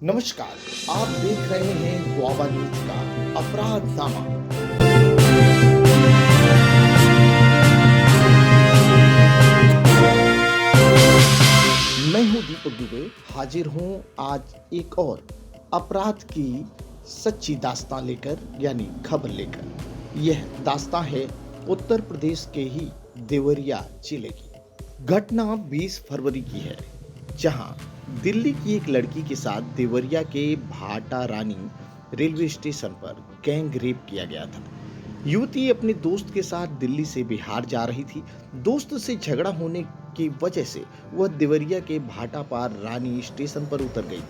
नमस्कार। आप देख रहे हैं वावा न्यूज का अपराधनामा। मैं हूं दीपक दुबे, हाजिर हूं आज एक और अपराध की सच्ची दास्तां लेकर, यानी खबर लेकर। यह दास्तां है उत्तर प्रदेश के ही देवरिया जिले की। घटना 20 फरवरी की है, जहां दिल्ली की एक लड़की के साथ देवरिया के भाटा रानी रेलवे स्टेशन पर गैंग रेप किया गया था। युवती अपने दोस्त के साथ दिल्ली से बिहार जा रही थी। दोस्त से झगड़ा होने की वजह से वह देवरिया के भाटापार रानी स्टेशन पर उतर गई,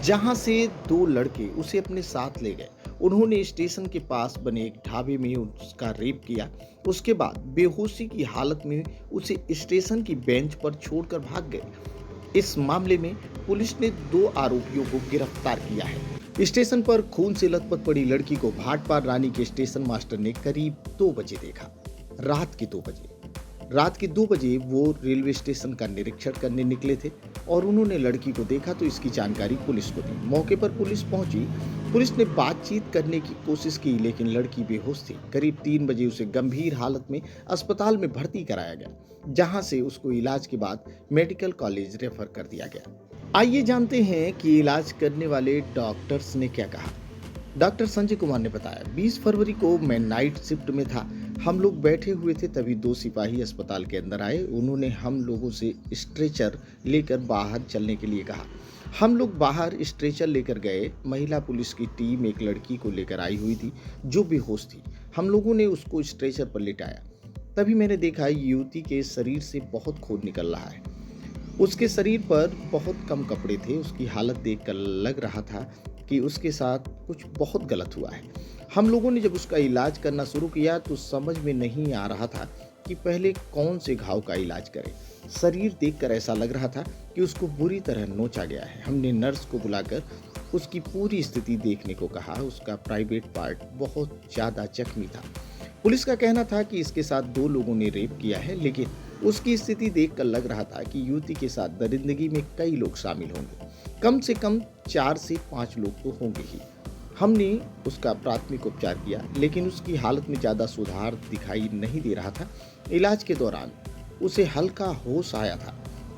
जहां से दो लड़के उसे अपने साथ ले गए। उन्होंने स्टेशन के पास बने एक ढाबे में उसका रेप किया। उसके बाद बेहोशी की हालत में उसे स्टेशन की बेंच पर छोड़कर भाग गए। इस मामले में पुलिस ने 2 आरोपियों को गिरफ्तार किया है। स्टेशन पर खून से लथपथ पड़ी लड़की को भाटपार रानी के स्टेशन मास्टर ने करीब 2 बजे देखा। रात के 2 बजे रात के 2 बजे वो रेलवे स्टेशन का निरीक्षण करने निकले थे और उन्होंने लड़की को देखा तो इसकी जानकारी पुलिस को दी। मौके पर पुलिस पहुंची। पुलिस ने बातचीत करने की कोशिश की, लेकिन लड़की बेहोश थी। करीब 3 बजे उसे गंभीर हालत में अस्पताल में भर्ती कराया गया, जहां से उसको इलाज के बाद मेडिकल कॉलेज रेफर कर दिया गया। आइए जानते हैं कि इलाज करने वाले डॉक्टर्स ने क्या कहा। डॉक्टर संजय कुमार ने बताया, 20 फरवरी को मैं नाइट शिफ्ट में था। हम लोग बैठे हुए थे, तभी 2 सिपाही अस्पताल के अंदर आए। उन्होंने हम लोगों से स्ट्रेचर लेकर बाहर चलने के लिए कहा। हम लोग बाहर स्ट्रेचर लेकर गए। महिला पुलिस की टीम एक लड़की को लेकर आई हुई थी जो बेहोश थी। हम लोगों ने उसको स्ट्रेचर पर लिटाया। तभी मैंने देखा युवती के शरीर से बहुत खून निकल रहा है। उसके शरीर पर बहुत कम कपड़े थे। उसकी हालत देखकर लग रहा था कि उसके साथ कुछ बहुत गलत हुआ है। हम लोगों ने जब उसका इलाज करना शुरू किया तो समझ में नहीं आ रहा था कि पहले कौन से घाव का इलाज करें। शरीर देखकर ऐसा लग रहा था कि उसको बुरी तरह नोचा गया है। हमने नर्स को बुलाकर उसकी पूरी स्थिति देखने को कहा। उसका प्राइवेट पार्ट बहुत ज़्यादा जख्मी था। पुलिस का कहना था कि इसके साथ 2 लोगों ने रेप किया है, लेकिन उसकी स्थिति देखकर लग रहा था कि युवती के साथ दरिंदगी में कई लोग शामिल होंगे। कम से कम 4 से 5 लोग तो होंगे ही। हमने उसका प्राथमिक उपचार किया, लेकिन उसकी हालत में ज़्यादा सुधार दिखाई नहीं दे रहा था। इलाज के दौरान उसे हल्का होश आया था।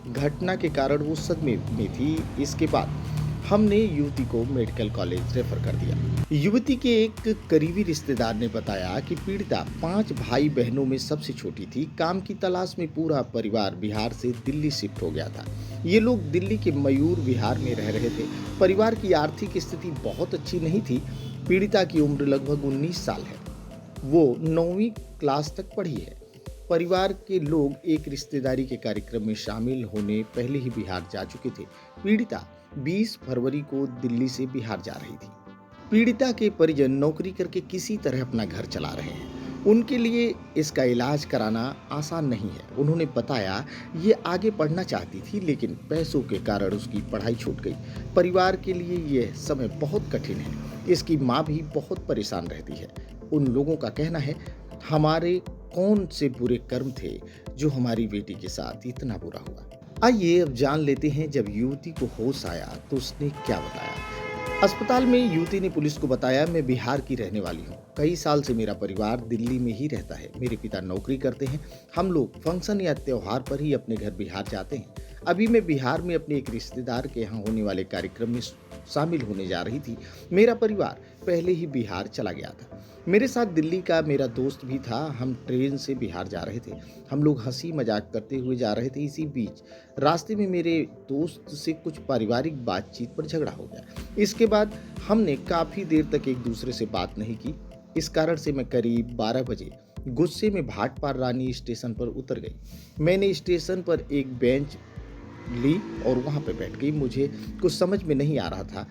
घटना के कारण वो सदमे में थी। इसके बाद हमने युवती को मेडिकल कॉलेज रेफर कर दिया। युवती के एक करीबी रिश्तेदार ने बताया कि पीड़िता 5 भाई बहनों में सबसे छोटी थी। काम की तलाश में पूरा परिवार बिहार से दिल्ली शिफ्ट हो गया था। ये लोग दिल्ली के मयूर विहार में रह रहे थे। परिवार की आर्थिक स्थिति बहुत अच्छी नहीं थी। पीड़िता की उम्र लगभग 19 साल है। वो 9वीं क्लास तक पढ़ी है। परिवार के लोग एक रिश्तेदारी के कार्यक्रम में शामिल होने पहले ही बिहार जा चुके थे। पीड़िता 20 फरवरी को दिल्ली से बिहार जा रही थी। पीड़िता के परिजन नौकरी करके किसी तरह अपना घर चला रहे हैं। उनके लिए इसका इलाज कराना आसान नहीं है। उन्होंने बताया, ये आगे पढ़ना चाहती थी, लेकिन पैसों के कारण उसकी पढ़ाई छूट गई। परिवार के लिए यह समय बहुत कठिन है। इसकी माँ भी बहुत परेशान रहती है। उन लोगों का कहना है, हमारे कौन से बुरे कर्म थे जो हमारी बेटी के साथ इतना बुरा हुआ। आइए अब जान लेते हैं, जब युवती को होश आया तो उसने क्या बताया। अस्पताल में युवती ने पुलिस को बताया, मैं बिहार की रहने वाली हूँ। कई साल से मेरा परिवार दिल्ली में ही रहता है। मेरे पिता नौकरी करते हैं। हम लोग फंक्शन या त्योहार पर ही अपने घर बिहार जाते हैं। अभी मैं बिहार में अपने एक रिश्तेदार के यहाँ होने वाले कार्यक्रम में शामिल होने जा रही थी। मेरा परिवार पहले ही बिहार चला गया था। मेरे साथ दिल्ली का मेरा दोस्त भी था। हम ट्रेन से बिहार जा रहे थे। हम लोग हंसी मजाक करते हुए जा रहे थे। इसी बीच रास्ते में मेरे दोस्त से कुछ पारिवारिक बातचीत पर झगड़ा हो गया। इसके बाद हमने काफ़ी देर तक एक दूसरे से बात नहीं की। इस कारण से मैं करीब 12 बजे गुस्से में भाटपार रानी स्टेशन पर उतर गई। मैंने स्टेशन पर एक बेंच ली और वहाँ पर बैठ गई। मुझे कुछ समझ में नहीं आ रहा था।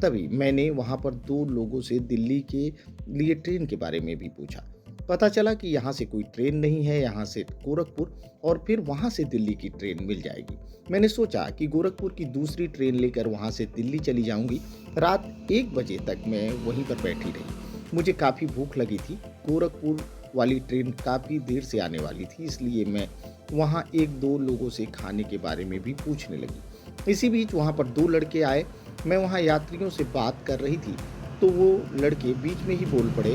तभी मैंने वहाँ पर 2 लोगों से दिल्ली के लिए ट्रेन के बारे में भी पूछा। पता चला कि यहाँ से कोई ट्रेन नहीं है, यहाँ से गोरखपुर और फिर वहाँ से दिल्ली की ट्रेन मिल जाएगी। मैंने सोचा कि गोरखपुर की दूसरी ट्रेन लेकर वहाँ से दिल्ली चली जाऊँगी। रात 1 बजे तक मैं वहीं पर बैठी रही। मुझे काफ़ी भूख लगी थी। गोरखपुर वाली ट्रेन काफ़ी देर से आने वाली थी, इसलिए मैं वहाँ 1-2 लोगों से खाने के बारे में भी पूछने लगी। इसी बीच वहाँ पर 2 लड़के आए। मैं वहाँ यात्रियों से बात कर रही थी तो वो लड़के बीच में ही बोल पड़े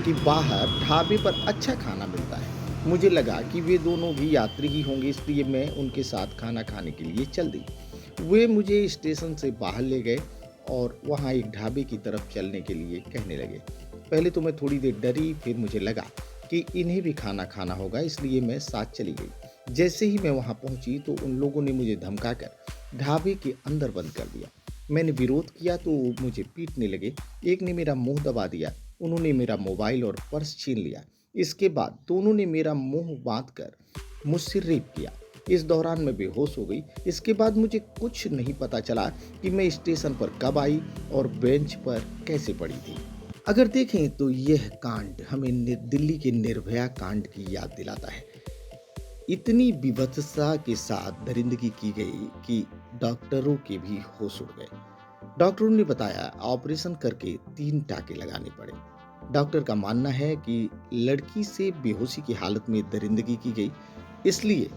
कि बाहर ढाबे पर अच्छा खाना मिलता है। मुझे लगा कि वे दोनों भी यात्री ही होंगे, इसलिए मैं उनके साथ खाना खाने के लिए चल दी। वे मुझे स्टेशन से बाहर ले गए और वहाँ एक ढाबे की तरफ चलने के लिए कहने लगे। पहले तो मैं थोड़ी देर डरी, फिर मुझे लगा कि इन्हें भी खाना खाना होगा, इसलिए मैं साथ चली गई। जैसे ही मैं वहाँ पहुँची तो उन लोगों ने मुझे धमकाकर ढाबे के अंदर बंद कर दिया। मैंने विरोध किया तो वो मुझे पीटने लगे। एक ने मेरा मुंह दबा दिया, उन्होंने मेरा मोबाइल और पर्स छीन लिया। इसके बाद दोनों ने मेरा मुंह बांधकर मुझसे रेप किया। इस दौरान मैं बेहोश हो गई। इसके बाद मुझे कुछ नहीं पता चला कि मैं स्टेशन पर कब आई और बेंच पर कैसे पड़ी थी। अगर देखें तो यह कांड हमें दिल्ली के निर्भया कांड की याद दिलाता है। इतनी विभत्सता के साथ दरिंदगी की गई कि डॉक्टरों के भी होश उड़ गए। डॉक्टरों ने बताया ऑपरेशन करके 3 टाके लगाने पड़े। डॉक्टर का मानना है कि लड़की से बेहोशी की हालत में दरिंदगी की गई, इसलिए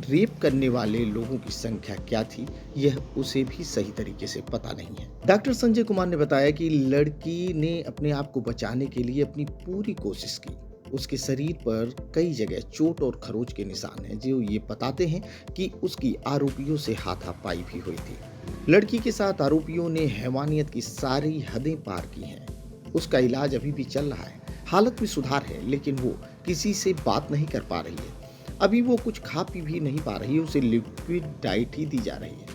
रेप करने वाले लोगों की संख्या क्या थी यह उसे भी सही तरीके से पता नहीं है। डॉक्टर संजय कुमार ने बताया कि लड़की ने अपने आप को बचाने के लिए अपनी पूरी कोशिश की। उसके शरीर पर कई जगह चोट और खरोच के निशान हैं जो ये बताते हैं कि उसकी आरोपियों से हाथापाई भी हुई थी। लड़की के साथ आरोपियों ने हैवानियत की सारी हदें पार की हैं। उसका इलाज अभी भी चल रहा है। हालत में सुधार है, लेकिन वो किसी से बात नहीं कर पा रही है। अभी वो कुछ खा पी भी नहीं पा रही है, उसे लिक्विड डाइट ही दी जा रही है।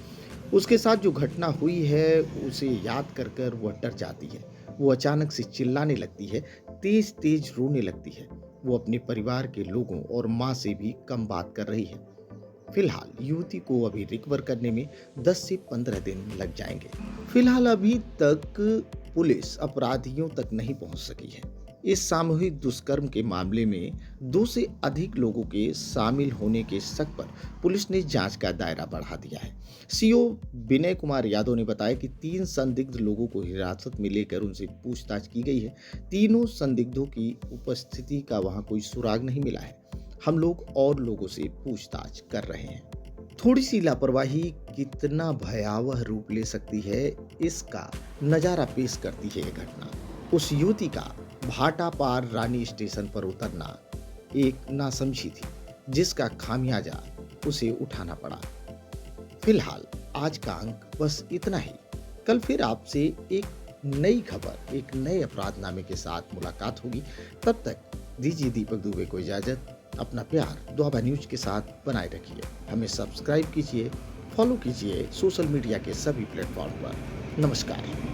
उसके साथ जो घटना हुई है उसे याद कर कर वह डर जाती है। वो अचानक से चिल्लाने लगती है, तेज तेज रोने लगती है। वो अपने परिवार के लोगों और माँ से भी कम बात कर रही है। फिलहाल युवती को अभी रिकवर करने में 10 से 15 दिन लग जाएंगे। फिलहाल अभी तक पुलिस अपराधियों तक नहीं पहुंच सकी है। इस सामूहिक दुष्कर्म के मामले में 2 से अधिक लोगों के शामिल होने के शक पर पुलिस ने जांच का दायरा बढ़ा दिया है। सीओ विनय कुमार यादव ने बताया कि 3 संदिग्ध लोगों को हिरासत में लेकर उनसे पूछताछ की गई है। तीनों संदिग्धों की उपस्थिति का वहां कोई सुराग नहीं मिला है। हम लोग और लोगों से पूछताछ कर रहे हैं। थोड़ी सी लापरवाही कितना भयावह रूप ले सकती है, इसका नजारा पेश करती है यह घटना। उस युवती का भाटा पार रानी स्टेशन पर उतरना एक नासमझी थी, जिसका खामियाजा उसे उठाना पड़ा। फिलहाल आज का अंक बस इतना ही। कल फिर आपसे एक नई खबर, एक नए अपराधनामे के साथ मुलाकात होगी। तब तक दीजिए दीपक दुबे को इजाजत। अपना प्यार दुआबा न्यूज के साथ बनाए रखिए। हमें सब्सक्राइब कीजिए, फॉलो कीजिए सोशल मीडिया के सभी प्लेटफॉर्म पर। नमस्कार।